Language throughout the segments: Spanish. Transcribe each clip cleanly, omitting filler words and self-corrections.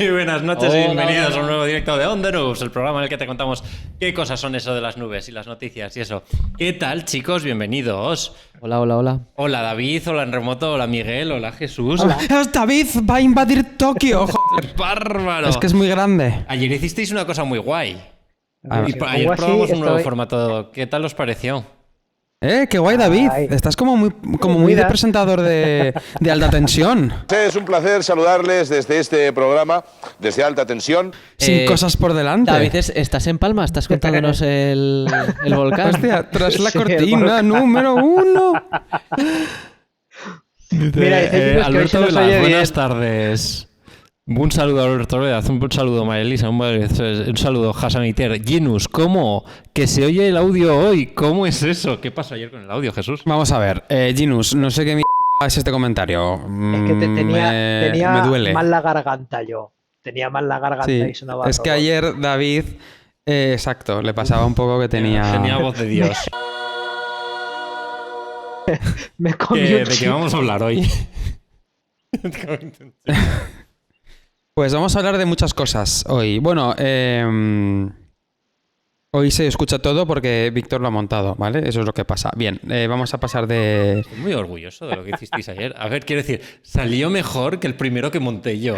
Muy buenas noches y bienvenidos a un nuevo directo de On The News, el programa en el que te contamos qué cosas son eso de las nubes y las noticias y eso. ¿Qué tal, chicos? Bienvenidos. Hola. Hola, David. Hola, en remoto. Hola, Miguel. Hola, Jesús. Hola. David va a invadir Tokio. Joder. ¡Bárbaro! Es que es muy grande. Ayer hicisteis una cosa muy guay. Sí. Ayer probamos un nuevo formato. ¿Qué tal os pareció? Qué guay, David. Estás como muy de presentador de Alta Tensión. Es un placer saludarles desde este programa, desde Alta Tensión. Sin cosas por delante. David, ¿estás en Palma? ¿Estás contándonos el volcán? Hostia, tras la cortina número 1. Mira, Alberto Velas, buenas tardes. Un saludo a Alberto Velas, un saludo a María Elisa, un saludo a Hassan Iter. Genus, ¿cómo? Que se oye el audio hoy. ¿Cómo es eso? ¿Qué pasó ayer con el audio, Jesús? Vamos a ver, Genus, no sé qué es este comentario. Es que tenía me duele. mal la garganta yo. Tenía mal la garganta Sí, y sonaba es que robot. ayer David, exacto, le pasaba un poco que tenía... Tenía voz de Dios. Me comí ¿De un qué chip. vamos a hablar hoy? Pues vamos a hablar de muchas cosas hoy. Bueno, hoy se escucha todo porque Víctor lo ha montado, ¿vale? Eso es lo que pasa. Bien, vamos a pasar de... Estoy muy orgulloso de lo que hicisteis ayer. A ver, quiero decir, salió mejor que el primero que monté yo.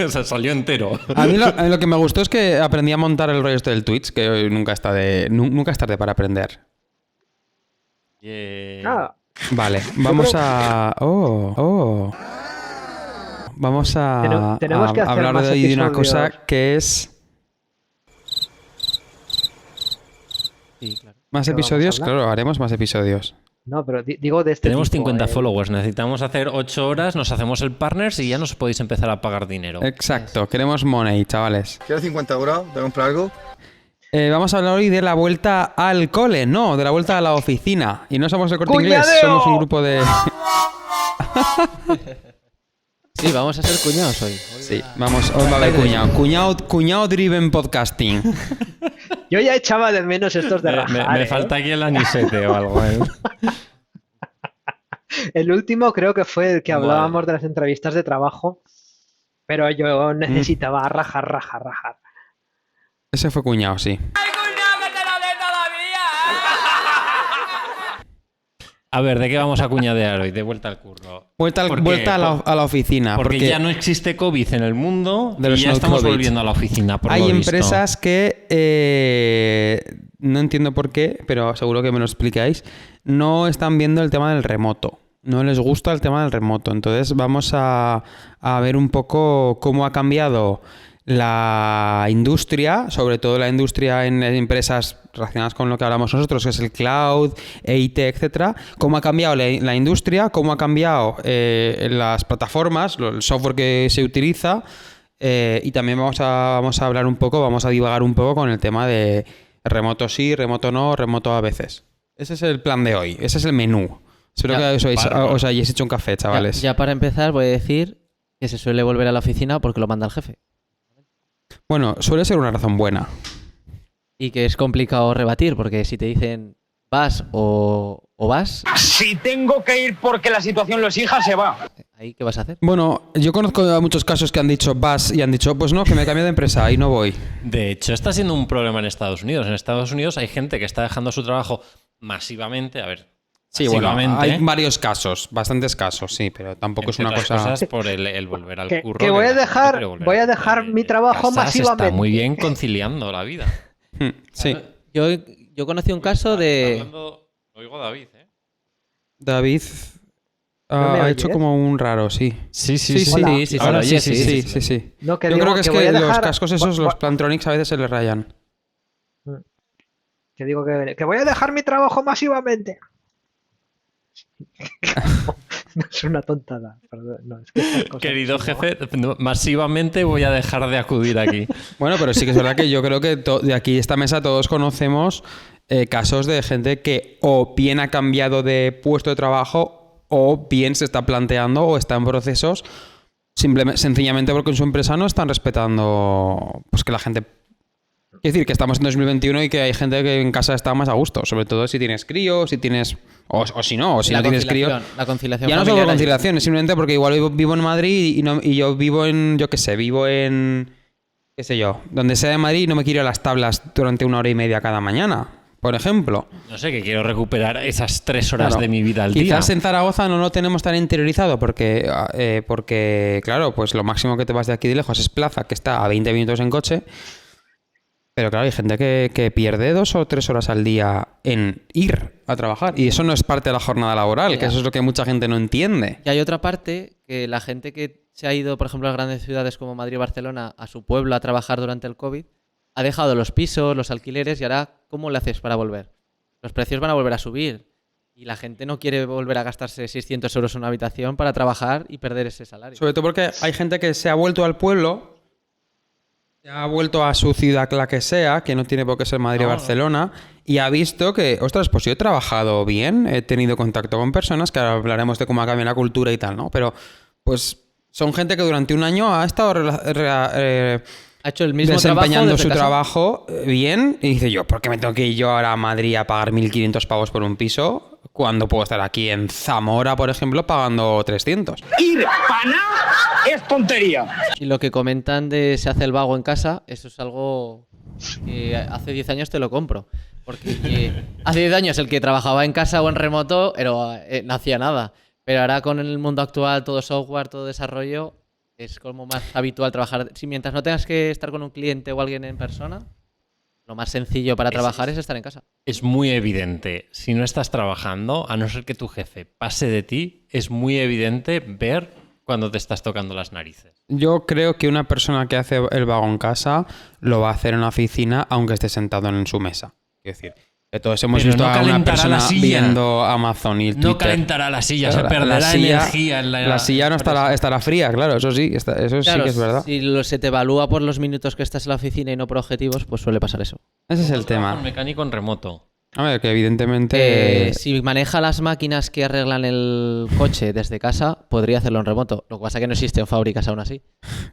O sea, salió entero. A mí lo que me gustó es que aprendí a montar el rollo este del Twitch, que hoy nunca es tarde para aprender. Ah, Vale, vamos a... Vamos a Tenemos que hacer hablar más de hoy de una episodios. cosa que es... Sí, claro. ¿Más ¿Qué vamos a episodios? hablar? Claro, haremos más episodios. no, pero digo de este Tenemos tipo, 50 followers, necesitamos hacer 8 horas, nos hacemos el partners y ya nos podéis empezar a pagar dinero. Exacto, queremos money, chavales. ¿Quieres 50 euros? ¿Te comprar algo? Vamos a hablar hoy de la vuelta al cole, no, de la vuelta a la oficina. Y no somos el Corte Inglés, ¡Cuñadeo! somos un grupo de... Sí, vamos a ser cuñados hoy. Sí, vamos, hoy va a haber cuñado driven podcasting. Yo ya echaba de menos estos de Me rajar. falta aquí el anisete o algo. El último creo que fue el que Vale. hablábamos de las entrevistas de trabajo, pero yo necesitaba rajar. Ese fue cuñado, sí. A ver, ¿de qué vamos a cuñadear hoy? De vuelta al curro. Vuelta ¿Por qué? a la oficina. Porque ya no existe COVID en el mundo There y is ya no estamos COVID. volviendo a la oficina, por hay lo visto. empresas que, no entiendo por qué, pero seguro que me lo explicáis, no están viendo el tema del remoto. No les gusta el tema del remoto. Entonces vamos a ver un poco cómo ha cambiado la industria, sobre todo la industria en empresas relacionadas con lo que hablamos nosotros, que es el cloud, EIT, etcétera. Cómo ha cambiado la industria, cómo ha cambiado las plataformas, el software que se utiliza. Y también vamos a hablar un poco, vamos a divagar un poco con el tema de remoto sí, remoto no, remoto a veces. Ese es el plan de hoy, ese es el menú. Espero Ya, que bárbaro. os hayáis hecho un café, chavales. Ya para empezar voy a decir que se suele volver a la oficina porque lo manda el jefe. Bueno, suele ser una razón buena. Y que es complicado rebatir porque si te dicen vas o vas, Si tengo que ir porque la situación lo exija, se va. ¿ahí qué vas a hacer? Bueno, yo conozco a muchos casos que han dicho vas y han dicho, pues no, que me cambio de empresa y no voy. De hecho, está siendo un problema en Estados Unidos. En Estados Unidos hay gente que está dejando su trabajo masivamente. A ver, Sí, bueno, masivamente. hay varios casos, bastantes casos, sí, pero tampoco es Entre una otras cosa... cosas por el volver al Que curro. voy a la gente quiere volver voy a al- dejar mi trabajo casa se masivamente. está muy bien conciliando la vida. Sí, Yo conocí un caso de... Oigo a David, ¿eh? David ¿No me ha oyes? hecho como un raro, sí. Sí, Hola. Sí, Ahora sí, Sí. No, que Yo digo creo que es voy que a los dejar- cascos esos, voy- los Plantronics a veces se les rayan. Que digo que voy a dejar mi trabajo masivamente. No es una tontada. Perdón, no, es que estas cosas Querido no. jefe, masivamente voy a dejar de acudir aquí. Bueno, pero sí que es verdad que yo creo que de aquí esta mesa todos conocemos casos de gente que o bien ha cambiado de puesto de trabajo o bien se está planteando o está en procesos sencillamente porque en su empresa no están respetando pues que la gente Quiero decir que estamos en 2021 y que hay gente que en casa está más a gusto, sobre todo si tienes críos, si tienes... O si no tienes críos. La conciliación Ya no familiar solo conciliación, es simplemente porque igual vivo en Madrid y yo vivo en, yo qué sé, qué sé yo, donde sea de Madrid y no me quiero ir a las tablas durante 1 hora y media cada mañana, por ejemplo. No sé, que quiero recuperar esas 3 horas Claro. de mi vida al día. Quizás en Zaragoza no lo tenemos tan interiorizado porque, claro, pues lo máximo que te vas de aquí de lejos es Plaza, que está a 20 minutos en coche. Pero claro, hay gente que pierde 2 o 3 horas al día en ir a trabajar. Y eso no es parte de la jornada laboral, que eso es lo que mucha gente no entiende. Y hay otra parte que la gente que se ha ido, por ejemplo, a las grandes ciudades como Madrid o Barcelona, a su pueblo a trabajar durante el COVID, ha dejado los pisos, los alquileres y ahora, ¿cómo le haces para volver? Los precios van a volver a subir y la gente no quiere volver a gastarse 600 euros en una habitación para trabajar y perder ese salario. Sobre todo porque hay gente que se ha vuelto al pueblo, se ha vuelto a su ciudad, la que sea, que no tiene por qué ser Madrid o Barcelona, y ha visto que, ostras, pues yo he trabajado bien, he tenido contacto con personas, que ahora hablaremos de cómo ha cambiado la cultura y tal, ¿no? Pero, pues, son gente que durante un año ha estado Ha hecho el mismo desempeñando trabajo desde su casa. trabajo bien, y dice yo, ¿por qué me tengo que ir yo ahora a Madrid a pagar 1.500 pavos por un piso cuando puedo estar aquí en Zamora, por ejemplo, pagando 300? Ir para nada es tontería. Y lo que comentan de se hace el vago en casa, eso es algo que hace 10 años te lo compro. Porque hace 10 años el que trabajaba en casa o en remoto no hacía nada. Pero ahora con el mundo actual, todo software, todo desarrollo, es como más habitual trabajar. Si mientras no tengas que estar con un cliente o alguien en persona, lo más sencillo para trabajar es estar en casa. Es muy evidente, si no estás trabajando, a no ser que tu jefe pase de ti, es muy evidente ver cuando te estás tocando las narices. Yo creo que una persona que hace el vago en casa lo va a hacer en una oficina aunque esté sentado en su mesa. Quiero decir, que todos hemos Pero visto no a una calentará persona la silla. viendo Amazon y Twitter. No calentará la silla, Claro, se perderá energía en la silla no estará fría, claro, eso sí, eso sí Claro, que es verdad. si se te evalúa por los minutos que estás en la oficina y no por objetivos, pues suele pasar eso. Ese es el Un tema. mecánico en remoto. A ver, que evidentemente... Si maneja las máquinas que arreglan el coche desde casa, podría hacerlo en remoto. Lo que pasa es que no existen fábricas aún así.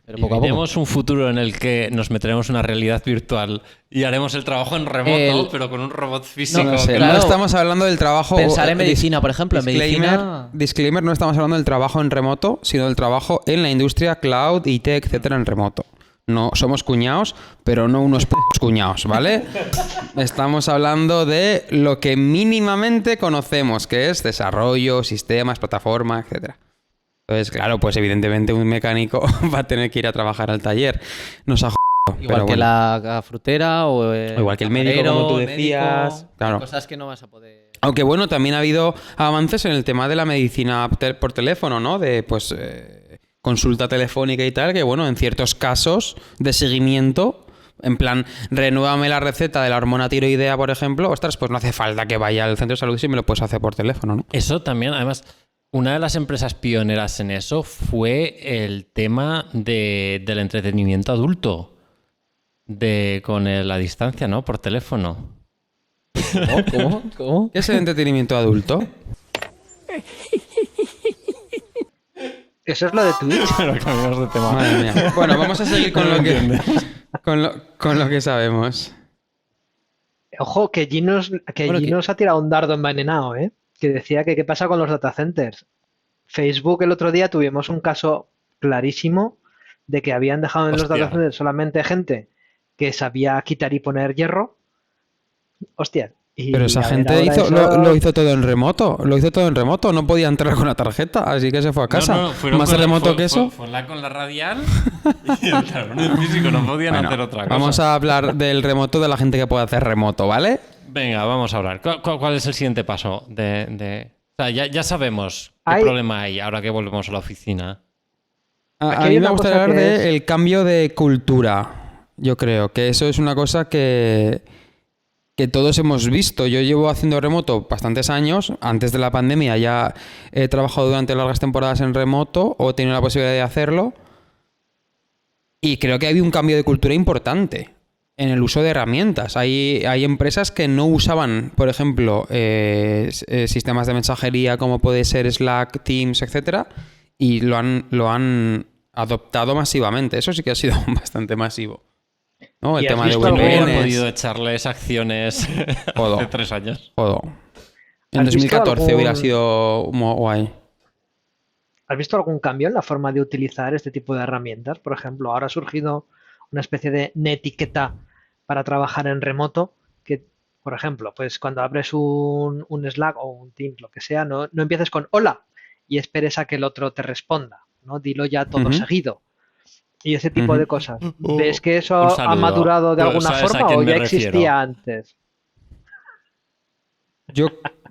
Pero poco a poco. Tenemos un futuro en el que nos meteremos en una realidad virtual y haremos el trabajo en remoto, pero con un robot físico. No sé, Claro. no estamos hablando del trabajo... Pensar en medicina, por ejemplo. En medicina... Disclaimer, no estamos hablando del trabajo en remoto, sino del trabajo en la industria cloud, IT, etcétera, en remoto. No somos cuñados, pero no unos cuñados, ¿vale? Estamos hablando de lo que mínimamente conocemos, que es desarrollo, sistemas, plataforma, etcétera. Entonces, claro, pues evidentemente un mecánico va a tener que ir a trabajar al taller. Nos ha jodido, Igual pero que bueno. la frutera o igual que el médico, camarero, como tú el decías. médico, Claro. cosas que no vas a poder... Aunque bueno, también ha habido avances en el tema de la medicina por teléfono, ¿no? De pues consulta telefónica y tal, que bueno, en ciertos casos de seguimiento, en plan, renuévame la receta de la hormona tiroidea, por ejemplo, ostras, pues no hace falta que vaya al centro de salud si me lo puedes hacer por teléfono, ¿no? Eso también, además, una de las empresas pioneras en eso fue el tema del entretenimiento adulto. Con la distancia, ¿no? Por teléfono. ¿Cómo? ¿Qué es el entretenimiento adulto? Eso es lo de Twitch. Pero cambiamos de tema. Madre mía. Bueno, vamos a seguir con lo que con lo que sabemos. Ojo, que Ginos ha tirado un dardo envenenado, ¿eh? Que decía que qué pasa con los data centers. Facebook el otro día tuvimos un caso clarísimo de que habían dejado en los Hostia. data centers solamente gente que sabía quitar y poner hierro. Hostia. Y Pero esa a ver, gente ahora hizo, eso- lo hizo todo en remoto. Lo hizo todo en remoto. No podía entrar con la tarjeta, así que se fue a casa. fueron Más con remoto que eso. Fue con la radial y entraron en físico, no podían Bueno, hacer otra cosa. vamos a hablar del remoto, de la gente que puede hacer remoto, ¿vale? Venga, vamos a hablar. ¿Cuál es el siguiente paso? O sea, ya sabemos qué Hay- problema hay ahora que volvemos a la oficina. A Aquí hay mí me una gustaría cosa hablar que del cambio de cultura. Yo creo que eso es una cosa que todos hemos visto. Yo llevo haciendo remoto bastantes años. Antes de la pandemia ya he trabajado durante largas temporadas en remoto o he tenido la posibilidad de hacerlo. Y creo que había un cambio de cultura importante en el uso de herramientas. Hay empresas que no usaban, por ejemplo, sistemas de mensajería como puede ser Slack, Teams, etcétera, y lo han adoptado masivamente. Eso sí que ha sido bastante masivo. ¿no? El ¿Y has tema de visto algún- Hubiera VPNs. podido echarles acciones Jodo. hace 3 años. Todo. En ¿Has visto 2014 hubiera algún- sido muy guay. ¿Has visto algún cambio en la forma de utilizar este tipo de herramientas? Por ejemplo, ahora ha surgido una especie de netiqueta para trabajar en remoto que, por ejemplo, pues cuando abres un Slack o un Teams, lo que sea, no empieces con hola y esperes a que el otro te responda, ¿no? Dilo ya todo Ujú. seguido. Y ese tipo de cosas. ¿Ves que Un eso ha saludo. madurado de Pero alguna ¿sabes a forma quién o me ya refiero? existía antes?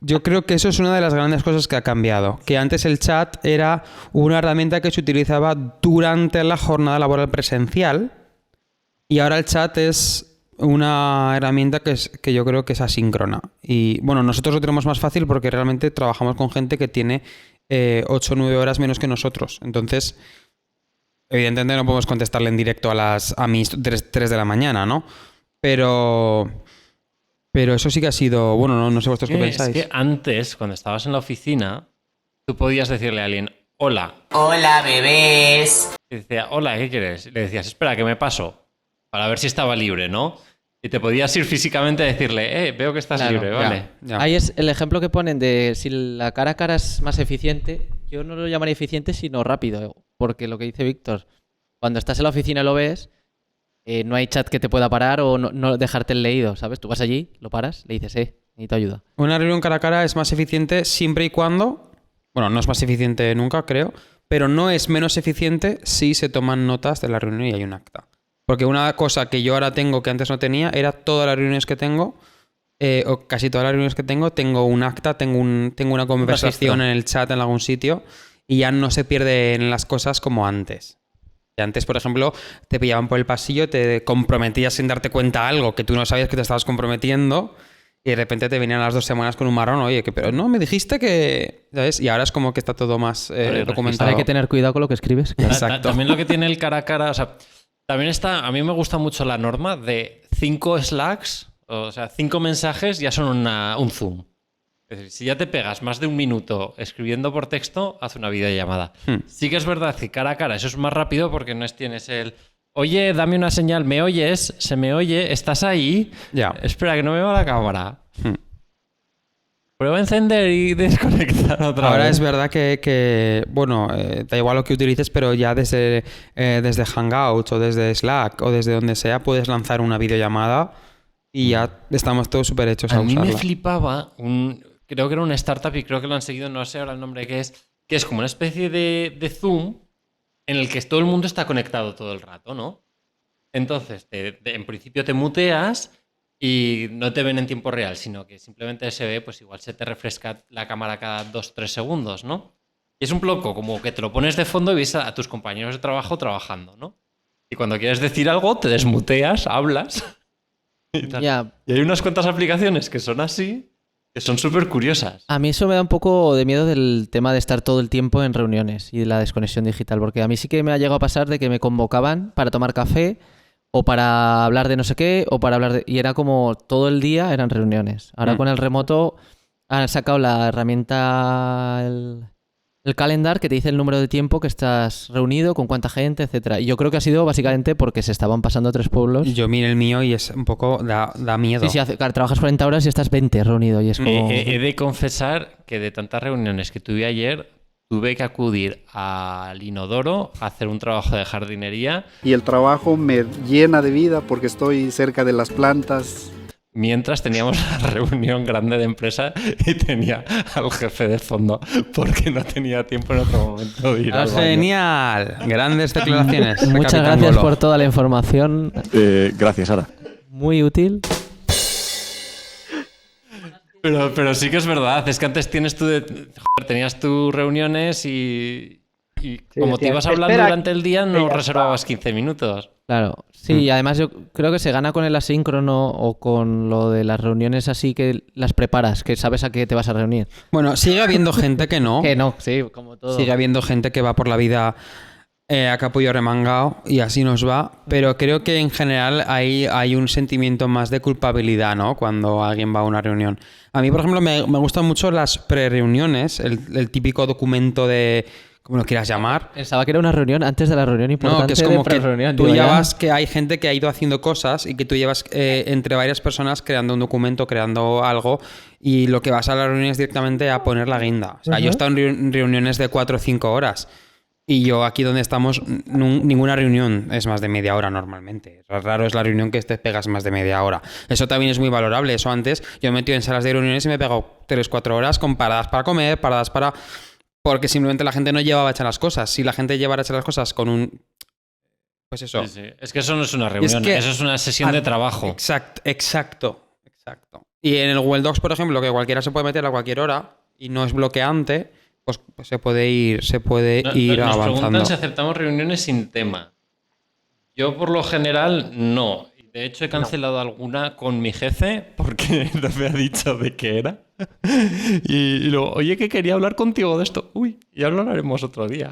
Yo creo que eso es una de las grandes cosas que ha cambiado. Que antes el chat era una herramienta que se utilizaba durante la jornada laboral presencial y ahora el chat es una herramienta que yo creo que es asíncrona. Y bueno, nosotros lo tenemos más fácil porque realmente trabajamos con gente que tiene 8 o 9 horas menos que nosotros. Entonces, evidentemente no podemos contestarle en directo a mis 3 de la mañana, ¿no? Pero eso sí que ha sido... Bueno, no sé vosotros qué pensáis. Es que antes, cuando estabas en la oficina, tú podías decirle a alguien, hola. Hola, bebés. Y decía, hola, ¿qué quieres? Y le decías, espera, que me paso. Para ver si estaba libre, ¿no? Y te podías ir físicamente a decirle, veo que estás Claro, libre, vale. Ya. Ahí es el ejemplo que ponen de si la cara a cara es más eficiente. Yo no lo llamaría eficiente, sino rápido. Porque lo que dice Víctor, cuando estás en la oficina y lo ves, no hay chat que te pueda parar o no dejarte el leído, ¿sabes? Tú vas allí, lo paras, le dices, necesito ayuda. Una reunión cara a cara es más eficiente siempre y cuando... Bueno, no es más eficiente nunca, creo, pero no es menos eficiente si se toman notas de la reunión y hay un acta. Porque una cosa que yo ahora tengo que antes no tenía era todas las reuniones que tengo, o casi todas las reuniones que tengo un acta, tengo una conversación registro. en el chat en algún sitio y ya no se pierden las cosas como antes. Y antes, por ejemplo, te pillaban por el pasillo, te comprometías sin darte cuenta algo que tú no sabías que te estabas comprometiendo y de repente te venían a las 2 semanas con un marrón, oye, pero no, me dijiste que... ¿Sabes? Y ahora es como que está todo más documentado. Hay que tener cuidado con lo que escribes. Exacto. También lo que tiene el cara a cara, o sea, también está, a mí me gusta mucho la norma de 5 Slacks, o sea, 5 mensajes ya son un Zoom. Es decir, si ya te pegas más de 1 minuto escribiendo por texto, haz una videollamada. Sí que es verdad que cara a cara eso es más rápido porque no tienes el... Oye, dame una señal, ¿me oyes? ¿Se me oye? ¿Estás ahí? Ya. Espera, que no me va la cámara. Prueba a encender y desconectar otra Ahora vez. es verdad que bueno, da igual lo que utilices, pero ya desde Hangouts o desde Slack o desde donde sea puedes lanzar una videollamada y ya estamos todos súper hechos a A mí usarla. me flipaba, creo que era una startup y creo que lo han seguido, no sé ahora el nombre que es como una especie de Zoom en el que todo el mundo está conectado todo el rato, ¿no? Entonces, en principio te muteas y no te ven en tiempo real, sino que simplemente se ve, pues igual se te refresca la cámara cada 2-3 segundos, ¿no? Y es un poco como que te lo pones de fondo y ves a tus compañeros de trabajo trabajando, ¿no? Y cuando quieres decir algo, te desmuteas, hablas. Y tal. Ya, Y hay unas cuantas aplicaciones que son así, que son súper curiosas. a mí eso me da un poco de miedo del tema de estar todo el tiempo en reuniones y de la desconexión digital, porque a mí sí que me ha llegado a pasar de que me convocaban para tomar café o para hablar de no sé qué o para hablar de... Y era como todo el día eran reuniones. Ahora con el remoto han sacado la herramienta, el calendar, que te dice el número de tiempo que estás reunido, con cuánta gente, etcétera. Y yo creo que ha sido básicamente porque se estaban pasando 3 pueblos. Yo miré el mío y es un poco... da miedo. Sí, claro, trabajas 40 horas y estás 20 reunido y es como... He de confesar que de tantas reuniones que tuve ayer, tuve que acudir al inodoro a hacer un trabajo de jardinería Y el trabajo me llena de vida porque estoy cerca de las plantas. mientras teníamos la reunión grande de empresa y tenía al jefe de fondo porque no tenía tiempo en otro momento de ir al baño. ¡Genial! Grandes declaraciones. de Muchas Capitán gracias Golo. por toda la información. Gracias, Sara. Muy útil. Pero sí que es verdad, es que antes tenías tus reuniones y como te decía, ibas hablando espera, durante el día, que no ya reservabas 15 minutos. Claro, sí, y además yo creo que se gana con el asíncrono o con lo de las reuniones así que las preparas, que sabes a qué te vas a reunir. Bueno, sigue habiendo gente que no. Que no, sí, como todo. Sigue habiendo gente que va por la vida a capullo remangado y así nos va, pero creo que en general hay un sentimiento más de culpabilidad, ¿no? Cuando alguien va a una reunión. A mí, por ejemplo, me gustan mucho las pre-reuniones, el típico documento de como lo quieras llamar. Pensaba que era una reunión antes de la reunión importante. No, que es como que reunión. tú ya vas, que hay gente que ha ido haciendo cosas y que tú llevas entre varias personas creando un documento, creando algo, y lo que vas a la reunión es directamente a poner la guinda. O sea, yo he estado en reuniones de 4 o 5 horas y yo aquí donde estamos, ninguna reunión es más de media hora normalmente. Raro es la reunión que te pegas más de media hora. Eso también es muy valorable. Eso antes yo me he metido en salas de reuniones y me he pegado 3-4 horas con paradas para comer, paradas para... Porque simplemente la gente no llevaba a echar las cosas. Si la gente llevara a echar las cosas con un... Pues eso. Sí. Es que eso no es una reunión, eso es una sesión de trabajo. Exacto. Y en el Google Docs, por ejemplo, que cualquiera se puede meter a cualquier hora y no es bloqueante, pues se puede ir Nos avanzando. preguntan si aceptamos reuniones sin tema. Yo, por lo general, no. De hecho, he cancelado alguna con mi jefe porque no me ha dicho de qué era. Y luego, oye, que quería hablar contigo de esto. Uy, ya lo hablaremos otro día.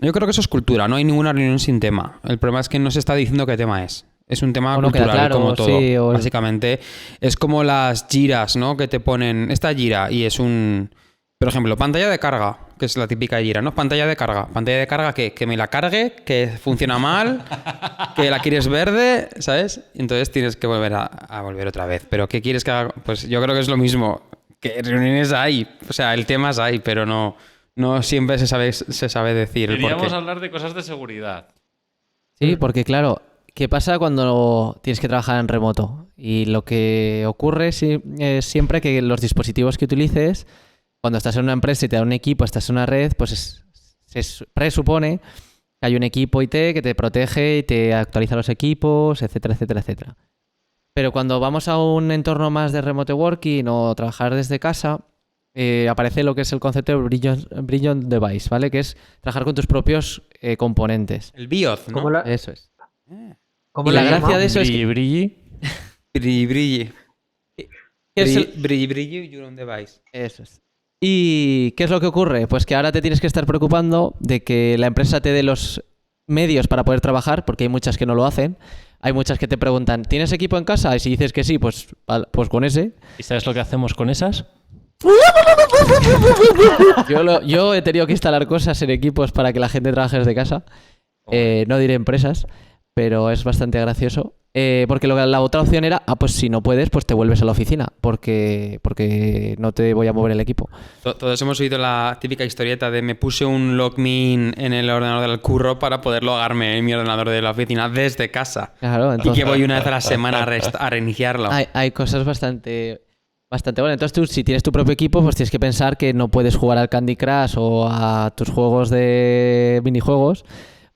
Yo creo que eso es cultura. No hay ninguna reunión sin tema. El problema es que no se está diciendo qué tema es. Es un tema cultural, claro, como todo. Sí, Básicamente, es como las giras, ¿no? Que te ponen esta gira y es un... Por ejemplo, pantalla de carga, que es la típica gira, ¿no? Pantalla de carga que me la cargue, que funciona mal, que la quieres verde, ¿sabes? Entonces tienes que volver a volver otra vez. ¿Pero qué quieres que haga? Pues yo creo que es lo mismo. Que reuniones hay, o sea, el tema es hay, pero no siempre se sabe decir el porqué. Queríamos hablar de cosas de seguridad. Sí, porque claro, ¿qué pasa cuando tienes que trabajar en remoto? Y lo que ocurre es siempre que los dispositivos que utilices, cuando estás en una empresa y te da un equipo, estás en una red, pues se presupone que hay un equipo IT que te protege y te actualiza los equipos, etcétera, etcétera, etcétera. Pero cuando vamos a un entorno más de remote working o trabajar desde casa, aparece lo que es el concepto de Brilliant Device, ¿vale? Que es trabajar con tus propios componentes. El BIOD, ¿no? Eso es. ¿Cómo Y la gracia de eso es que... Brilli. Brilli. ¿Qué es el- Brilli, your own device. Eso es. ¿Y qué es lo que ocurre? Pues que ahora te tienes que estar preocupando de que la empresa te dé los medios para poder trabajar, porque hay muchas que no lo hacen. Hay muchas que te preguntan, ¿tienes equipo en casa? Y si dices que sí, pues con ese. ¿Y sabes lo que hacemos con esas? Yo he tenido que instalar cosas en equipos para que la gente trabaje desde casa. No diré empresas, pero es bastante gracioso. Porque la otra opción era, pues si no puedes, pues te vuelves a la oficina, porque no te voy a mover el equipo. Todos hemos oído la típica historieta de me puse un LogMeIn en el ordenador del curro para poder logarme en mi ordenador de la oficina desde casa. Claro, Y que voy una vez a la semana a reiniciarlo. Hay cosas bastante buenas. Entonces tú, si tienes tu propio equipo, pues tienes que pensar que no puedes jugar al Candy Crush o a tus juegos de minijuegos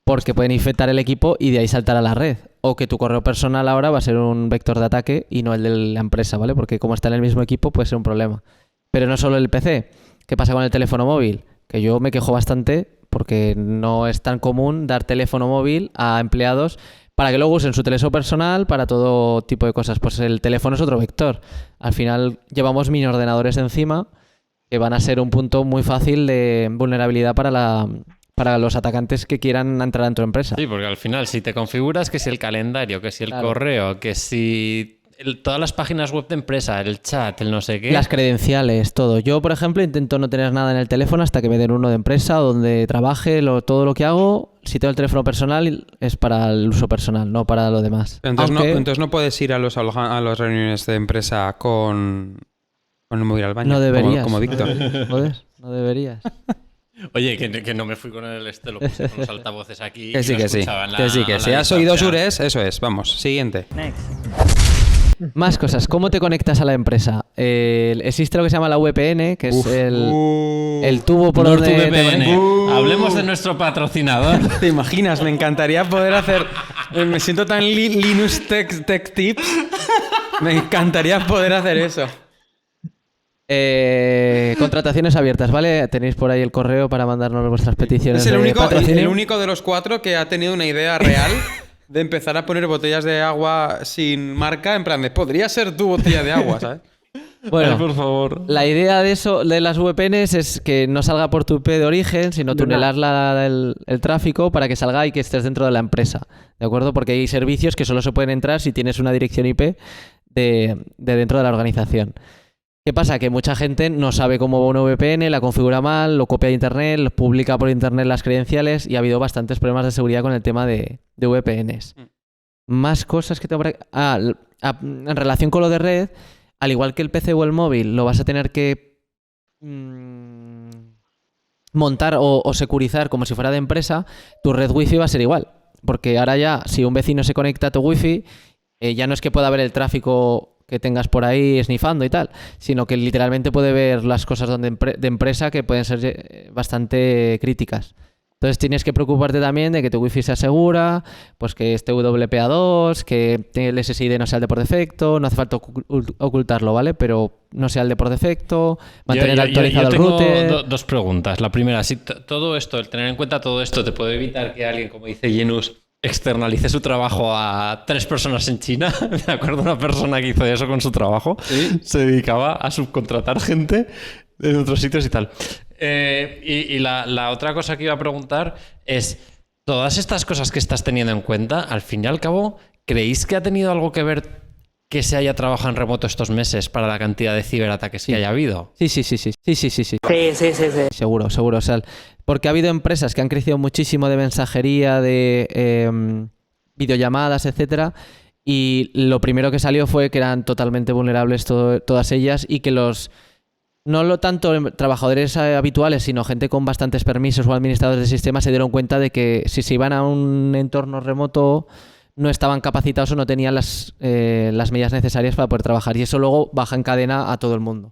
porque pueden infectar el equipo y de ahí saltar a la red. O que tu correo personal ahora va a ser un vector de ataque y no el de la empresa, ¿vale? Porque como está en el mismo equipo puede ser un problema. Pero no solo el PC. ¿Qué pasa con el teléfono móvil? Que yo me quejo bastante porque no es tan común dar teléfono móvil a empleados para que luego usen su teléfono personal para todo tipo de cosas. Pues el teléfono es otro vector. Al final llevamos mini ordenadores encima que van a ser un punto muy fácil de vulnerabilidad para los atacantes que quieran entrar en tu empresa. Sí, porque al final, si te configuras que si el calendario, que si el Claro. correo, que si todas las páginas web de empresa, el chat, el no sé qué. Las credenciales, todo. Yo, por ejemplo, intento no tener nada en el teléfono hasta que me den uno de empresa o donde trabaje. Todo lo que hago, si tengo el teléfono personal, es para el uso personal, no para lo demás. Entonces no puedes ir a las reuniones de empresa con el móvil al baño. No deberías. Como Víctor. Joder, no deberías. Oye, que no me fui con el lo puse con los altavoces aquí. Que sí, y no que sí. escuchaban Que sí, que la sí. ¿Has oído distancia. Sures? Eso es. Vamos, siguiente. Más cosas. ¿Cómo te conectas a la empresa? Existe lo que se llama la VPN, que es el tubo por donde... NordVPN. Hablemos de nuestro patrocinador. ¿Te imaginas? Me encantaría poder hacer... Me siento tan Linux Tech Tips. Me encantaría poder hacer eso. Contrataciones abiertas, ¿vale? Tenéis por ahí el correo para mandarnos vuestras peticiones. Es el de único, patrocinio. el único de los 4 que ha tenido una idea real de empezar a poner botellas de agua sin marca, en plan de, podría ser tu botella de agua, ¿sabes? Bueno, Ay, por favor. la idea de eso, de las VPNs, es que no salga por tu IP de origen, sino tunelar el tráfico para que salga y que estés dentro de la empresa, ¿de acuerdo? Porque hay servicios que solo se pueden entrar si tienes una dirección IP de dentro de la organización. ¿Qué pasa? Que mucha gente no sabe cómo va una VPN, la configura mal, lo copia de internet, lo publica por internet las credenciales y ha habido bastantes problemas de seguridad con el tema de VPNs. Más cosas que tengo en relación con lo de red, al igual que el PC o el móvil, lo vas a tener que montar o securizar como si fuera de empresa. Tu red wifi va a ser igual, porque ahora ya si un vecino se conecta a tu wifi, ya no es que pueda ver el tráfico que tengas por ahí snifando y tal, sino que literalmente puede ver las cosas de empresa que pueden ser bastante críticas. Entonces tienes que preocuparte también de que tu wifi sea segura, pues que esté WPA2, que el SSID no sea el de por defecto, no hace falta ocultarlo, ¿vale? Pero no sea el de por defecto, mantener actualizado el router. Tengo dos preguntas. La primera, si todo esto, el tener en cuenta todo esto, te puede evitar que alguien, como dice Genus, externalice su trabajo a 3 personas en China. Me acuerdo de una persona que hizo eso con su trabajo. ¿Sí? Se dedicaba a subcontratar gente en otros sitios y tal. Y la otra cosa que iba a preguntar es, todas estas cosas que estás teniendo en cuenta, al fin y al cabo, ¿creéis que ha tenido algo que ver que se haya trabajado en remoto estos meses para la cantidad de ciberataques que haya habido? Sí. Seguro. O sea, porque ha habido empresas que han crecido muchísimo de mensajería, de videollamadas, etcétera, y lo primero que salió fue que eran totalmente vulnerables todas ellas y que no tanto trabajadores habituales, sino gente con bastantes permisos o administradores de sistemas se dieron cuenta de que si se iban a un entorno remoto no estaban capacitados o no tenían las medidas necesarias para poder trabajar, y eso luego baja en cadena a todo el mundo.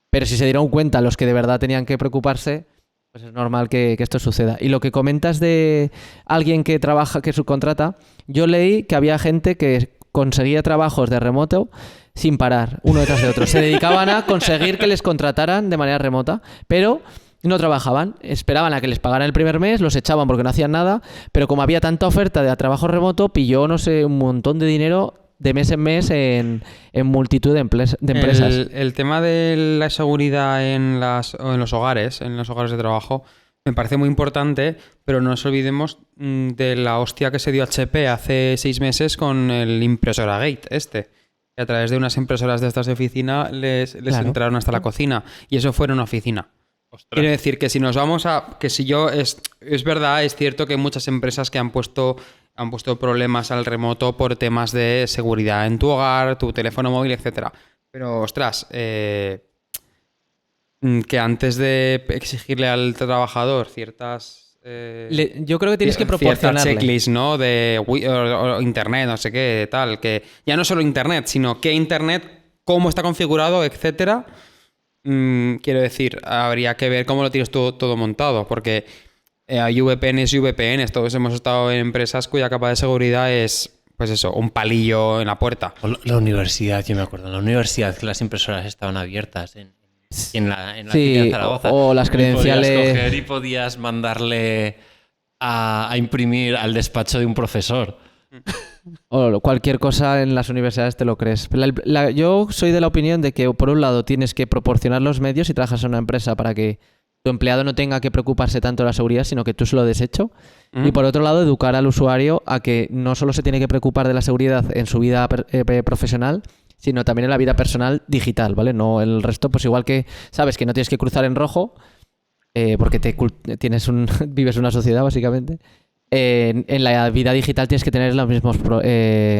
Pero si se dieron cuenta los que de verdad tenían que preocuparse, pues es normal que esto suceda. Y lo que comentas de alguien que trabaja, que subcontrata, yo leí que había gente que conseguía trabajos de remoto sin parar, uno detrás de otro. Se dedicaban a conseguir que les contrataran de manera remota, pero no trabajaban, esperaban a que les pagaran el primer mes, los echaban porque no hacían nada, pero como había tanta oferta de trabajo remoto, pilló, no sé, un montón de dinero de mes en mes en multitud de empresas. El tema de la seguridad en los hogares de trabajo, me parece muy importante, pero no nos olvidemos de la hostia que se dio HP hace 6 meses con el Impresora Gate que a través de unas impresoras de estas de oficina les Claro. entraron hasta la cocina, y eso fue en una oficina. Ostras. Quiero decir que si nos vamos a... que si yo... Es verdad, es cierto que hay muchas empresas que han puesto problemas al remoto por temas de seguridad en tu hogar, tu teléfono móvil, etcétera. Pero, ostras, que antes de exigirle al trabajador ciertas... yo creo que tienes que proporcionarle. Cierta checklist, ¿no? De o internet, no sé qué, tal. Que ya no solo internet, sino qué internet, cómo está configurado, etcétera. Quiero decir, habría que ver cómo lo tienes todo montado, porque hay VPNs y VPNs. Todos hemos estado en empresas cuya capa de seguridad es, pues eso, un palillo en la puerta. O la universidad, yo me acuerdo, en la universidad que las impresoras estaban abiertas en la clínica de Zaragoza. O las credenciales. Podías coger y podías mandarle a imprimir al despacho de un profesor. O cualquier cosa en las universidades te lo crees. Yo soy de la opinión de que, por un lado, tienes que proporcionar los medios si trabajas en una empresa para que tu empleado no tenga que preocuparse tanto de la seguridad, sino que tú se lo des hecho. Y por otro lado, educar al usuario a que no solo se tiene que preocupar de la seguridad en su vida profesional, sino también en la vida personal digital, ¿vale? No el resto, pues igual que sabes que no tienes que cruzar en rojo porque vives en una sociedad, básicamente. En la vida digital tienes que tener las mismas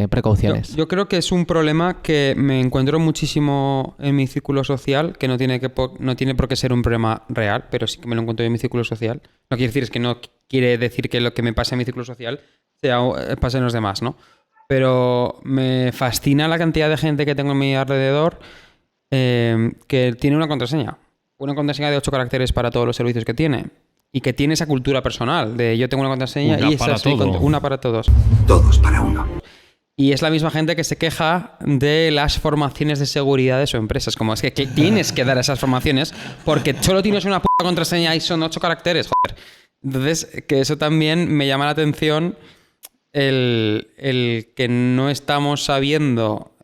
precauciones. Yo creo que es un problema que me encuentro muchísimo en mi círculo social, que no tiene por qué ser un problema real, pero sí que me lo encuentro en mi círculo social. No quiere decir que lo que me pasa en mi círculo social pase en los demás, ¿no? Pero me fascina la cantidad de gente que tengo a mi alrededor que tiene una contraseña de 8 caracteres para todos los servicios que tiene. Y que tiene esa cultura personal de yo tengo una contraseña y una para todos. Todos para uno. Y es la misma gente que se queja de las formaciones de seguridad de su empresa. Es como, es que tienes que dar esas formaciones porque solo tienes una puta contraseña y son 8 caracteres, joder. Entonces, que eso también me llama la atención, el que no estamos sabiendo,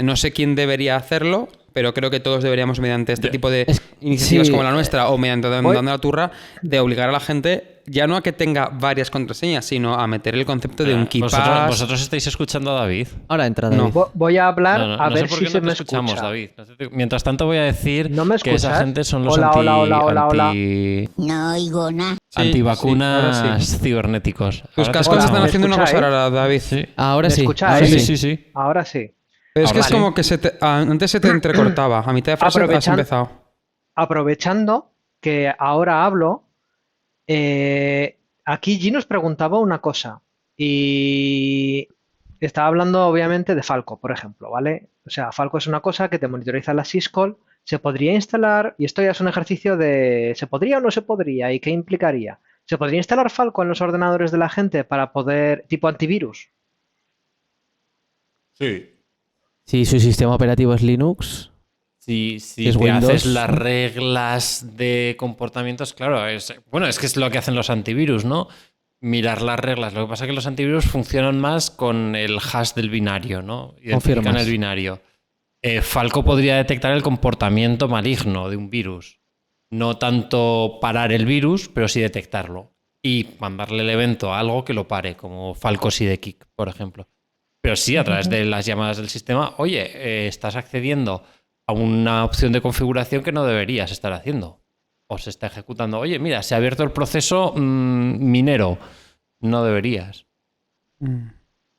no sé quién debería hacerlo, pero creo que todos deberíamos, mediante este tipo de iniciativas como la nuestra o mediante dando la turra, de obligar a la gente ya no a que tenga varias contraseñas, sino a meter el concepto de un KeePass. ¿Vosotros estáis escuchando a David? Ahora entra David. No. Voy a hablar No ver sé por si qué se no me te escuchamos, escucha. David. Mientras tanto voy a decir ¿No me que esa escuchas? gente son los Hola, hola. No oigo nada. antivacunas ahora sí. cibernéticos. Tus Ahora te cascos escuchamos. están ¿Me haciendo una cosa escucháis? rara, David. Sí. Ahora ¿Me sí. escucháis? Ahora Sí, sí. sí, sí. Ahora sí. Pero es que Ahora es como que antes se te entrecortaba. A mitad de frase has Aprovechan- empezado. Aprovechando que ahora hablo, aquí G nos preguntaba una cosa y estaba hablando obviamente de Falco, por ejemplo, ¿vale? O sea, Falco es una cosa que te monitoriza la syscall, se podría instalar, y esto ya es un ejercicio de ¿se podría o no se podría? ¿Y qué implicaría? ¿Se podría instalar Falco en los ordenadores de la gente para poder, tipo antivirus? Sí. Si su sistema operativo es Linux, Si es te Windows. haces las reglas de comportamientos, claro, es que es lo que hacen los antivirus, ¿no? Mirar las reglas. Lo que pasa es que los antivirus funcionan más con el hash del binario, ¿no? Identifican Confirmas. el binario. Falco podría detectar el comportamiento maligno de un virus. No tanto parar el virus, pero sí detectarlo. Y mandarle el evento a algo que lo pare, como Falco Sidekick, por ejemplo. Pero sí, a través de las llamadas del sistema, oye, estás accediendo a una opción de configuración que no deberías estar haciendo. O se está ejecutando, oye, mira, se ha abierto el proceso minero. No deberías.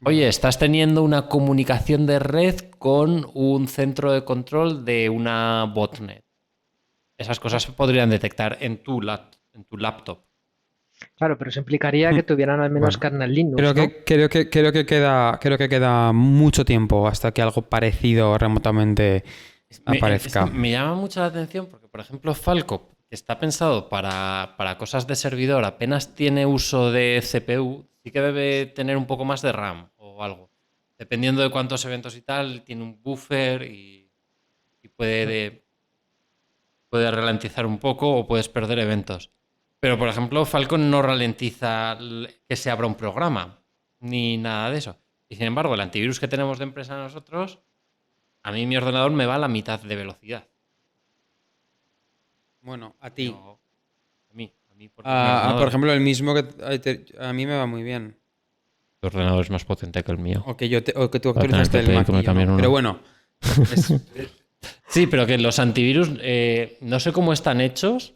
Oye, estás teniendo una comunicación de red con un centro de control de una botnet. Esas cosas se podrían detectar en tu laptop. Claro, pero eso implicaría que tuvieran al menos Bueno, kernel Linux, Creo ¿no? que queda mucho tiempo hasta que algo parecido remotamente aparezca. Me llama mucho la atención porque, por ejemplo, Falco, que está pensado para cosas de servidor, apenas tiene uso de CPU, sí que debe tener un poco más de RAM o algo. Dependiendo de cuántos eventos y tal, tiene un buffer y puede ralentizar un poco o puedes perder eventos. Pero, por ejemplo, Falcon no ralentiza que se abra un programa ni nada de eso. Y, sin embargo, el antivirus que tenemos de empresa nosotros, a mí mi ordenador me va a la mitad de velocidad. Bueno, a ti. No, a mí porque mi ordenador, Por ejemplo, el mismo que a mí me va muy bien. tu ordenador es más potente que el mío. O que tú Voy a tener actualizaste que el pedir Mac. que me y yo no. cambien uno. Pero bueno. Sí, pero que los antivirus no sé cómo están hechos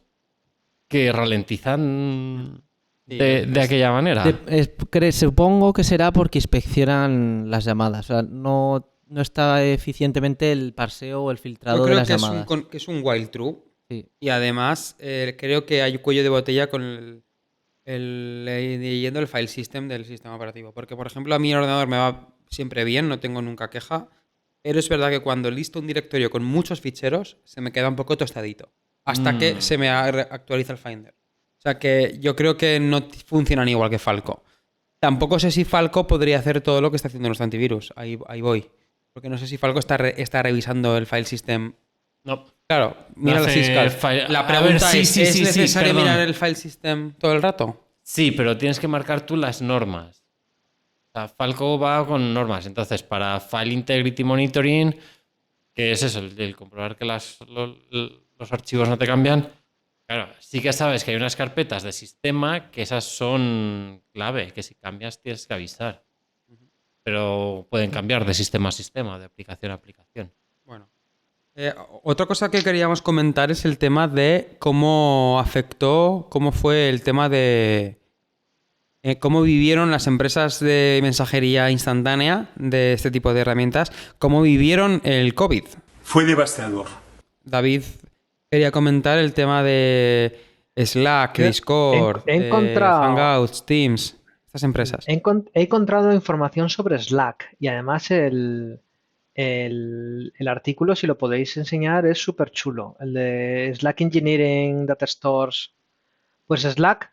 que ralentizan de aquella manera. Supongo que será porque inspeccionan las llamadas. O sea, no está eficientemente el parseo o el filtrado Yo de creo las que llamadas. que es un while true. Sí. Y además, creo que hay cuello de botella con leyendo el file system del sistema operativo. Porque, por ejemplo, a mi ordenador me va siempre bien, no tengo nunca queja. Pero es verdad que cuando listo un directorio con muchos ficheros, se me queda un poco tostadito. Hasta que se me actualiza el Finder. O sea que yo creo que no funcionan igual que Falco. Tampoco sé si Falco podría hacer todo lo que está haciendo nuestro antivirus. Ahí voy. Porque no sé si Falco está revisando el file system. No. Claro, mira No la hace syscall. La a pregunta ver, es, sí, ¿es sí, necesario perdón. mirar el file system todo el rato? Sí, pero tienes que marcar tú las normas. O sea, Falco va con normas. Entonces, para File Integrity Monitoring, que es eso, el comprobar que los archivos no te cambian, claro, sí que sabes que hay unas carpetas de sistema que esas son clave, que si cambias tienes que avisar. Pero pueden cambiar de sistema a sistema, de aplicación a aplicación. Bueno. Otra cosa que queríamos comentar es el tema de cómo fue el tema de cómo vivieron las empresas de mensajería instantánea de este tipo de herramientas, cómo vivieron el COVID. Fue devastador. David quería comentar el tema de Slack, Discord, he encontrado- Hangouts, Teams, estas empresas. He encontrado información sobre Slack y además el artículo, si lo podéis enseñar, es súper chulo. El de Slack Engineering, Data Stores. Pues Slack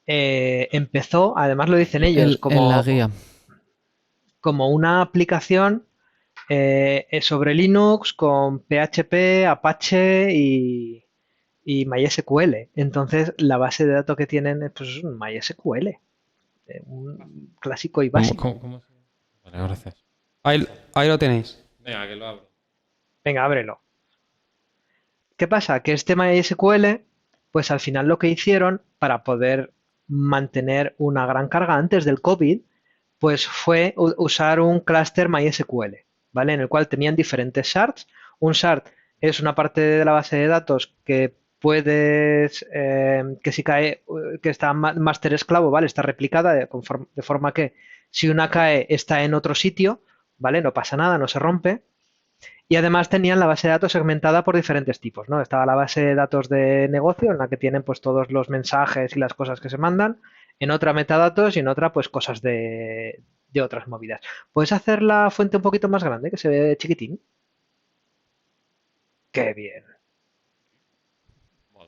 empezó, además lo dicen ellos, En la guía. como una aplicación sobre Linux con PHP, Apache y MySQL. Entonces, la base de datos que tienen es pues, un MySQL, un clásico y básico. ¿Cómo? Vale, gracias. Ahí lo tenéis. Venga, que lo abro. Venga, ábrelo. ¿Qué pasa? Que este MySQL Pues al final lo que hicieron para poder mantener una gran carga antes del COVID, pues fue usar un clúster MySQL, ¿vale? En el cual tenían diferentes shards. Un shard es una parte de la base de datos que puedes, que si cae, que está master esclavo, ¿vale? Está replicada de forma que si una cae está en otro sitio, ¿vale? No pasa nada, no se rompe. Y además tenían la base de datos segmentada por diferentes tipos, ¿no? Estaba la base de datos de negocio, en la que tienen pues todos los mensajes y las cosas que se mandan, en otra metadatos y en otra pues cosas de otras movidas. ¿Puedes hacer la fuente un poquito más grande, que se ve chiquitín? ¡Qué bien!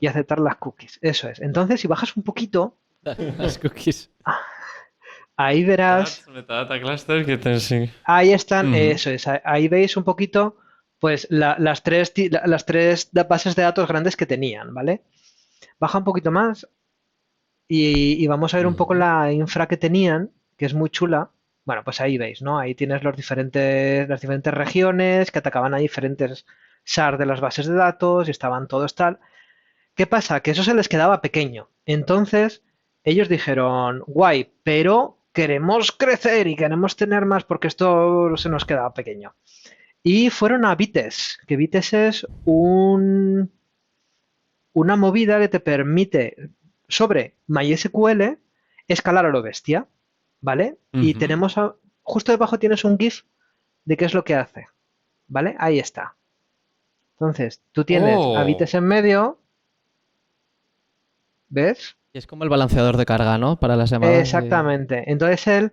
Y aceptar las cookies, eso es. Entonces, si bajas un poquito, Las cookies. ahí verás... Metadata cluster que sí. Ahí están, eso es. Ahí veis un poquito pues las tres bases de datos grandes que tenían, ¿vale? Baja un poquito más y vamos a ver un poco la infra que tenían, que es muy chula. Bueno, pues ahí veis, ¿no? Ahí tienes las diferentes regiones que atacaban a diferentes shards de las bases de datos y estaban todos tal. ¿Qué pasa? Que eso se les quedaba pequeño. Entonces, ellos dijeron, guay, pero queremos crecer y queremos tener más porque esto se nos quedaba pequeño. Y fueron a Vitess, que Vitess es una movida que te permite sobre MySQL escalar a lo bestia, ¿vale? Y tenemos, justo debajo tienes un GIF de qué es lo que hace, ¿vale? Ahí está. Entonces, tú tienes a Vitess en medio, ¿ves? Y es como el balanceador de carga, ¿no? Para las llamadas. Exactamente. Entonces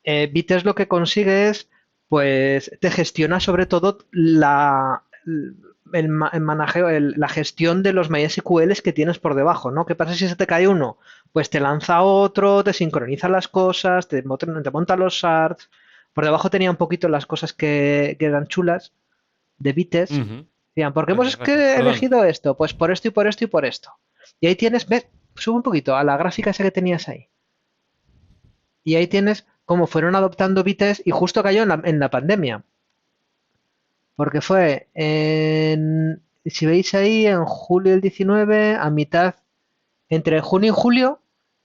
Vitess lo que consigue es, pues, te gestiona sobre todo el manejeo, la gestión de los MySQLs que tienes por debajo, ¿no? ¿Qué pasa si se te cae uno? Pues te lanza otro, te sincroniza las cosas, te monta los shards. Por debajo tenía un poquito las cosas que eran chulas de Vitess. Decían, ¿por qué hemos elegido esto? Pues por esto y por esto y por esto. Y ahí tienes, ves, sube un poquito a la gráfica esa que tenías ahí. Y ahí tienes cómo fueron adoptando Vitess y justo cayó en la pandemia. Porque fue si veis ahí, en julio del 19, a mitad, entre junio y julio,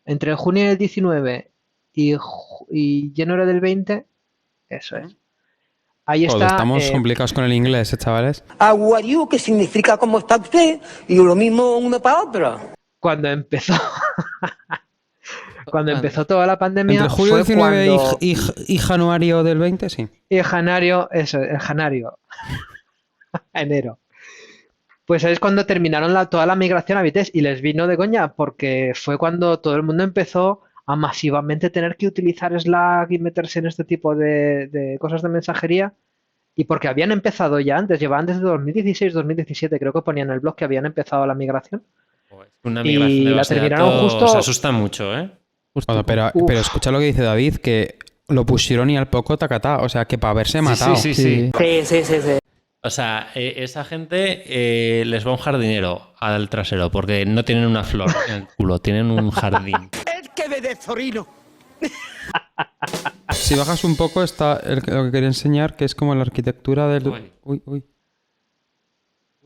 entre junio del 19 y enero del 20, eso es. Ahí está. Estamos complicados con el inglés, chavales. How are you, que significa cómo está usted, y lo mismo uno para otro. Cuando empezó toda la pandemia. Entre julio del 19 cuando... y januario del 20, sí. Y janario, enero. Pues es cuando terminaron toda la migración a Vitess y les vino de coña, porque fue cuando todo el mundo empezó a masivamente tener que utilizar Slack y meterse en este tipo de cosas de mensajería. Y porque habían empezado ya antes, llevaban desde 2016-2017, creo que ponían en el blog que habían empezado la migración. Una migración de base de datos se asusta mucho, ¿eh? Pero escucha lo que dice David, que lo pusieron y al poco tacatá, o sea, que para haberse matado. Sí. O sea, esa gente les va un jardinero al trasero, porque no tienen una flor en el culo, tienen un jardín. ¡El que me de Zorino! Si bajas un poco está lo que quería enseñar, que es como la arquitectura del... Uy.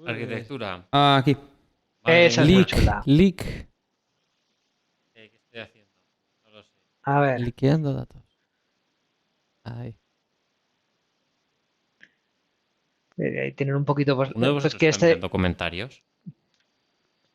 Arquitectura. Ah, aquí. Esa es muy chula. Leak. ¿Qué estoy haciendo? No lo sé. A ver. Liqueando datos. Ahí. Tienen un poquito... Pues que enviando comentarios.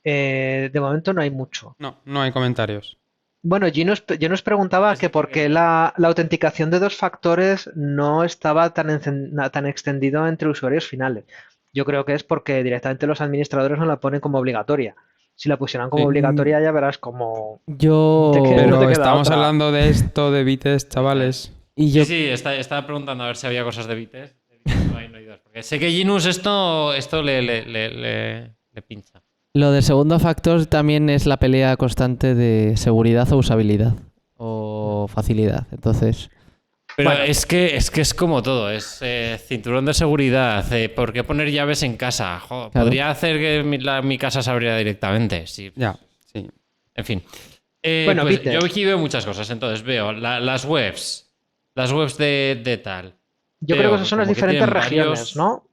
De momento no hay mucho. No hay comentarios. Bueno, yo nos preguntaba que por qué la autenticación de 2 factores no estaba tan extendido entre usuarios finales. Yo creo que es porque directamente los administradores no la ponen como obligatoria. Si la pusieran como obligatoria ya verás como... Pero estamos hablando de esto de Vitess, chavales. Sí, estaba preguntando a ver si había cosas de Vitess. No hay dos. Porque sé que Linux esto le pincha. Lo del segundo factor también es la pelea constante de seguridad o usabilidad o facilidad. Entonces, pero bueno, es que es como todo, es cinturón de seguridad. ¿Por qué poner llaves en casa? Joder, claro. Podría hacer que mi casa se abriera directamente. Sí. Ya, sí. En fin. Bueno, pues yo aquí veo muchas cosas. Entonces veo las webs de tal. Yo creo que esas son las diferentes regiones, ¿no?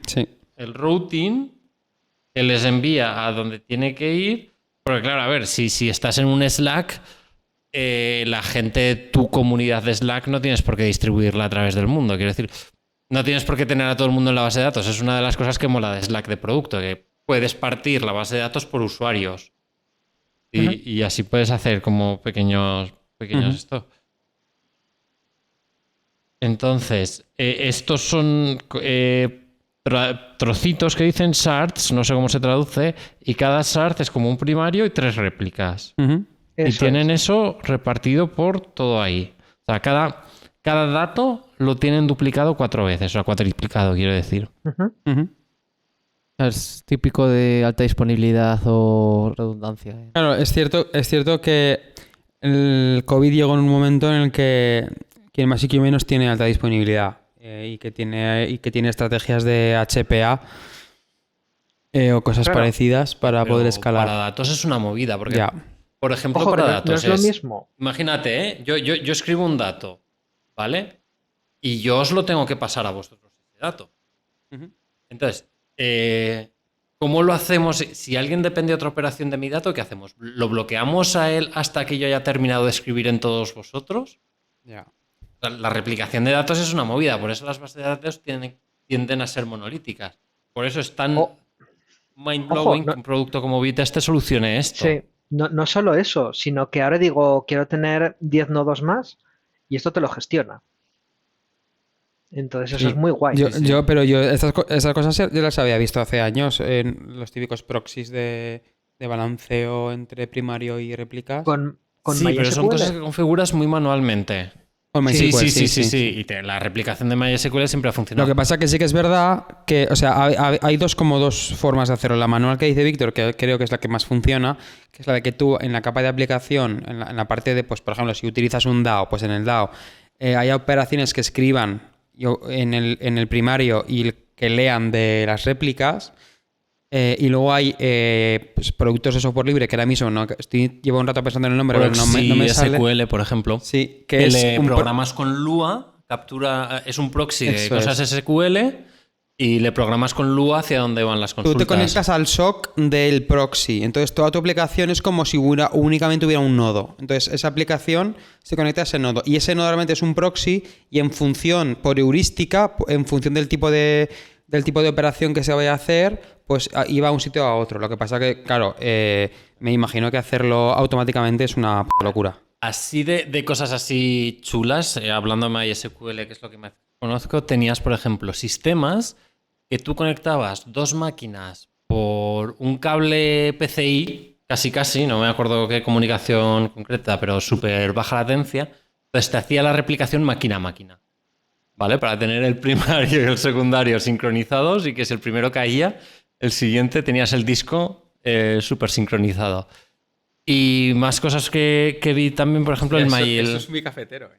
Sí. El routing. que les envía a donde tiene que ir. Porque claro, a ver, si estás en un Slack, la gente, tu comunidad de Slack, no tienes por qué distribuirla a través del mundo. Quiero decir, no tienes por qué tener a todo el mundo en la base de datos. Es una de las cosas que mola de Slack de producto, que puedes partir la base de datos por usuarios. Y así puedes hacer como pequeños esto. Entonces, estos son trocitos que dicen shards, no sé cómo se traduce, y cada shard es como un primario y 3 réplicas. Y tienen eso repartido por todo ahí. O sea, cada dato lo tienen duplicado 4 veces, o sea, cuatriplicado, quiero decir. Es típico de alta disponibilidad o redundancia. Claro, es cierto que el COVID llegó en un momento en el que quien más y quien menos tiene alta disponibilidad y que tiene estrategias de HPA o cosas parecidas para poder escalar. Para datos es una movida, porque, por ejemplo, para datos no es lo mismo. Imagínate, yo escribo un dato, ¿vale? Y yo os lo tengo que pasar a vosotros ese dato. Entonces, ¿cómo lo hacemos? Si alguien depende de otra operación de mi dato, ¿qué hacemos? ¿Lo bloqueamos a él hasta que yo haya terminado de escribir en todos vosotros? La replicación de datos es una movida, por eso las bases de datos tienden a ser monolíticas. Por eso es tan mind-blowing que un producto como Vitest te solucione esto. Sí, no solo eso, sino que ahora digo, quiero tener 10 nodos más y esto te lo gestiona. Entonces eso es muy guay. Pero estas cosas yo las había visto hace años en los típicos proxies de balanceo entre primario y réplicas. Con sí, pero son cosas que configuras muy manualmente. Sí. Y la replicación de MySQL siempre ha funcionado. Lo que pasa que sí que es verdad que, o sea, hay dos formas de hacerlo. La manual que dice Víctor, que creo que es la que más funciona, que es la de que tú en la capa de aplicación, en la parte de, pues por ejemplo, si utilizas un DAO, pues en el DAO hay operaciones que escriban en el primario y que lean de las réplicas. Y luego hay pues, productos de software libre que ahora mismo llevo un rato pensando en el nombre, pero no me sale. SQL, por ejemplo. Sí, que le programas con Lua, es un proxy de cosas SQL y le programas con Lua hacia dónde van las consultas. Tú te conectas al SOC del proxy, entonces toda tu aplicación es como si únicamente hubiera un nodo. Entonces esa aplicación se conecta a ese nodo y ese nodo realmente es un proxy y en función, por heurística, en función del tipo de operación que se vaya a hacer, pues iba a un sitio a otro. Lo que pasa que, claro, me imagino que hacerlo automáticamente es una locura. Así de cosas así chulas, hablando de MySQL, que es lo que más conozco, tenías, por ejemplo, sistemas que tú conectabas 2 máquinas por un cable PCI, casi, no me acuerdo qué comunicación concreta, pero súper baja latencia, entonces te hacía la replicación máquina a máquina. ¿Vale? Para tener el primario y el secundario sincronizados y que si el primero caía, el siguiente tenías el disco súper sincronizado. Y más cosas que vi también, por ejemplo, eso es muy cafetero.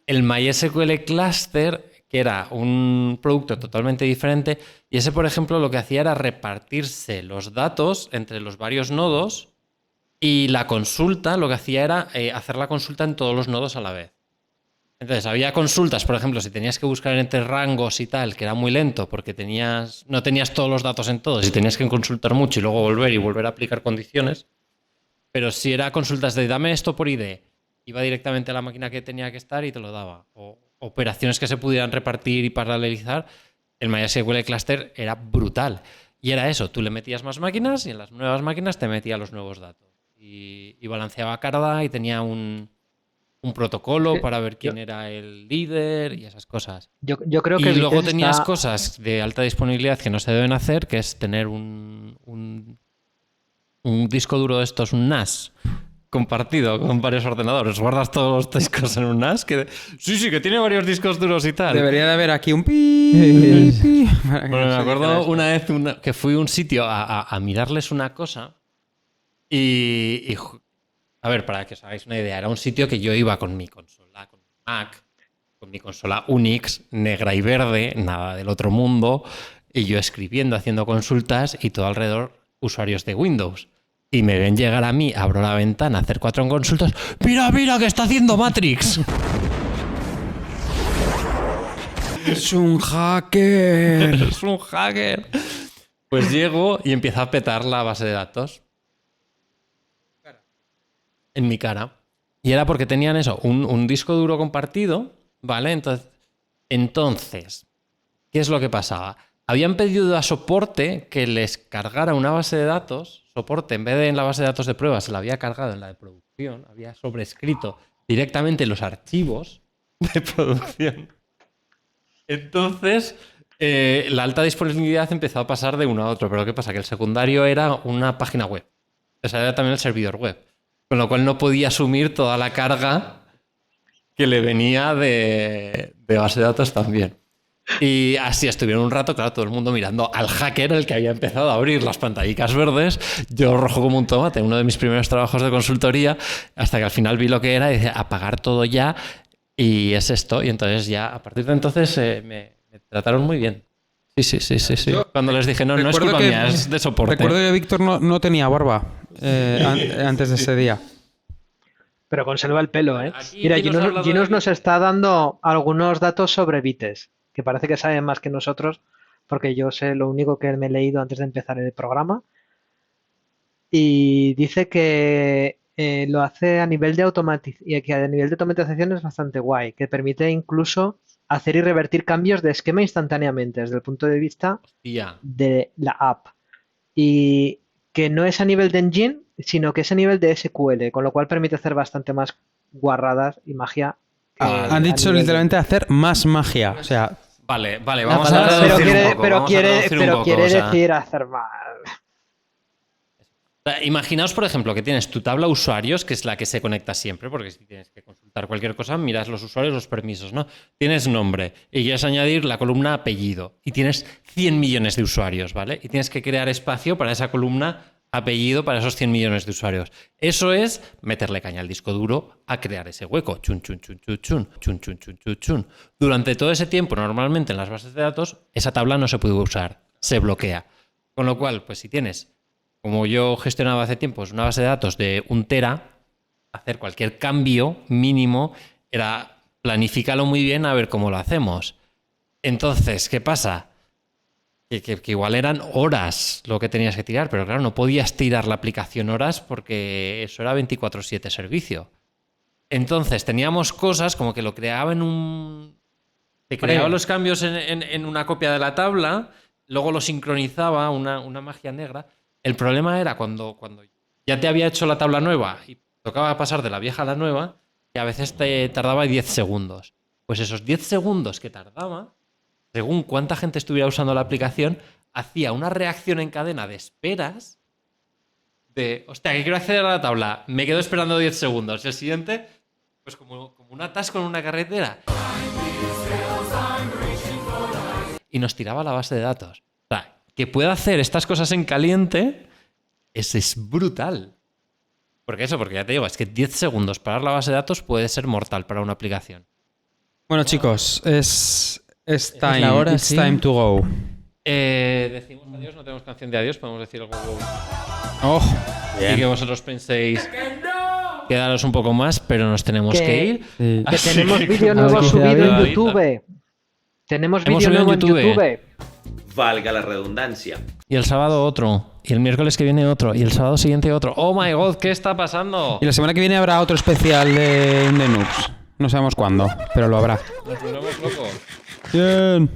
El MySQL Cluster, que era un producto totalmente diferente, y ese, por ejemplo, lo que hacía era repartirse los datos entre los varios nodos y la consulta, lo que hacía era hacer la consulta en todos los nodos a la vez. Entonces, había consultas, por ejemplo, si tenías que buscar entre rangos y tal, que era muy lento porque no tenías todos los datos en todos y tenías que consultar mucho y luego volver a aplicar condiciones. Pero si era consultas de dame esto por ID, iba directamente a la máquina que tenía que estar y te lo daba. O operaciones que se pudieran repartir y paralelizar, el MySQL Cluster era brutal. Y era eso, tú le metías más máquinas y en las nuevas máquinas te metía los nuevos datos. Y balanceaba carga y tenía un protocolo para ver quién era el líder y esas cosas. Yo creo que y luego tenías cosas de alta disponibilidad que no se deben hacer, que es tener un disco duro de estos, un NAS, compartido con varios ordenadores. Guardas todos los discos en un NAS. Sí, que tiene varios discos duros y tal. Debería de haber aquí un pi. Bueno, me acuerdo una vez que fui a un sitio a mirarles una cosa y a ver, para que os hagáis una idea, era un sitio que yo iba con mi consola, con mi Mac, con mi consola Unix, negra y verde, nada del otro mundo, y yo escribiendo, haciendo consultas y todo alrededor usuarios de Windows. Y me ven llegar a mí, abro la ventana, hacer 4 consultas. ¡Mira, que está haciendo Matrix! ¡Es un hacker! ¡Es un hacker! Pues llego y empiezo a petar la base de datos. En mi cara. Y era porque tenían eso, un disco duro compartido, ¿vale? Entonces, ¿qué es lo que pasaba? Habían pedido a soporte que les cargara una base de datos. Soporte, en vez de en la base de datos de prueba, se la había cargado en la de producción. Había sobrescrito directamente los archivos de producción. Entonces, la alta disponibilidad empezó a pasar de uno a otro. Pero ¿qué pasa? Que el secundario era una página web. O sea, era también el servidor web. Con lo cual no podía asumir toda la carga que le venía de base de datos también. Y así estuvieron un rato, claro, todo el mundo mirando al hacker, el que había empezado a abrir las pantallitas verdes, yo rojo como un tomate, uno de mis primeros trabajos de consultoría, hasta que al final vi lo que era y dije, apagar todo ya, y es esto. Y entonces ya, a partir de entonces, me trataron muy bien. Sí. Cuando les dije, no es culpa mía, es de soporte. Recuerdo que Víctor no tenía barba antes de ese día. Pero conserva el pelo, ¿eh? Mira, Ginos nos está dando algunos datos sobre Vites, que parece que sabe más que nosotros, porque yo sé lo único que me he leído antes de empezar el programa. Y dice que lo hace a nivel de automatización es bastante guay, que permite incluso hacer y revertir cambios de esquema instantáneamente desde el punto de vista de la app. Y que no es a nivel de engine, sino que es a nivel de SQL, con lo cual permite hacer bastante más guarradas y magia. Han dicho literalmente hacer más magia. O sea, vale, vamos a reducir un poco. Pero quiere decir hacer más. Imaginaos, por ejemplo, que tienes tu tabla usuarios, que es la que se conecta siempre, porque si tienes que consultar cualquier cosa, miras los usuarios, los permisos, ¿no? Tienes nombre y quieres añadir la columna apellido y tienes 100 millones de usuarios, ¿vale? Y tienes que crear espacio para esa columna apellido para esos 100 millones de usuarios. Eso es meterle caña al disco duro a crear ese hueco. Chun. Durante todo ese tiempo, normalmente en las bases de datos, esa tabla no se puede usar, se bloquea. Con lo cual, pues si tienes, como yo gestionaba hace tiempo, una base de datos de 1 tera, hacer cualquier cambio mínimo era planifícalo muy bien a ver cómo lo hacemos. Entonces, ¿qué pasa? Que igual eran horas lo que tenías que tirar, pero claro, no podías tirar la aplicación horas porque eso era 24/7 servicio. Entonces teníamos cosas como que lo creaba te creaba los cambios en una copia de la tabla, luego lo sincronizaba, una magia negra. El problema era cuando ya te había hecho la tabla nueva y tocaba pasar de la vieja a la nueva, que a veces te tardaba 10 segundos. Pues esos 10 segundos que tardaba, según cuánta gente estuviera usando la aplicación, hacía una reacción en cadena de esperas de, hostia, que quiero acceder a la tabla, me quedo esperando 10 segundos. Y el siguiente, pues como un atasco en una carretera. Y nos tiraba la base de datos. O sea, que pueda hacer estas cosas en caliente es brutal. Porque ya te digo, es que 10 segundos parar la base de datos puede ser mortal para una aplicación. Bueno, chicos, it's time to go. Decimos adiós, no tenemos canción de adiós, podemos decir algo. Bien. Y que vosotros penséis quedaros un poco más, pero nos tenemos que ir. Sí. Que tenemos vídeo nuevo subido en YouTube. Tenemos vídeo nuevo en YouTube. Valga la redundancia. Y el sábado otro. Y el miércoles que viene otro. Y el sábado siguiente otro. ¡Oh my god! ¿Qué está pasando? Y la semana que viene habrá otro especial de Noobs. No sabemos cuándo, pero lo habrá. Nos volvemos locos. Bien.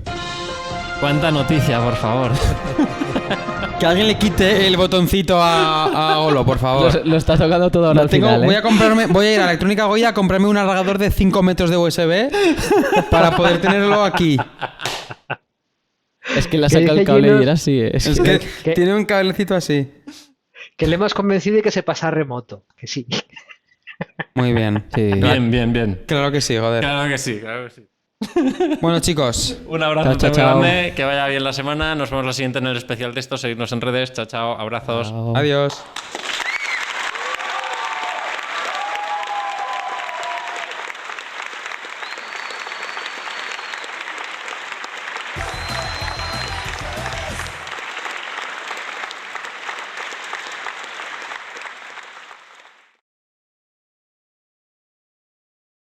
Cuánta noticia, por favor. Que alguien le quite el botoncito a Olo, por favor. Lo está tocando todo ahora al final, Voy a ir a Electrónica Goya a comprarme un alargador de 5 metros de USB para poder tenerlo aquí. Es que le saca el cable y era así. Es que tiene un cablecito así. Que le hemos convencido de que se pasa a remoto. Que sí. Muy bien. Sí. Bien. Claro que sí, joder. Claro que sí. Bueno, chicos. Un abrazo muy grande. Que vaya bien la semana. Nos vemos la siguiente en el especial de esto. Seguidnos en redes. Chao. Abrazos. Adiós.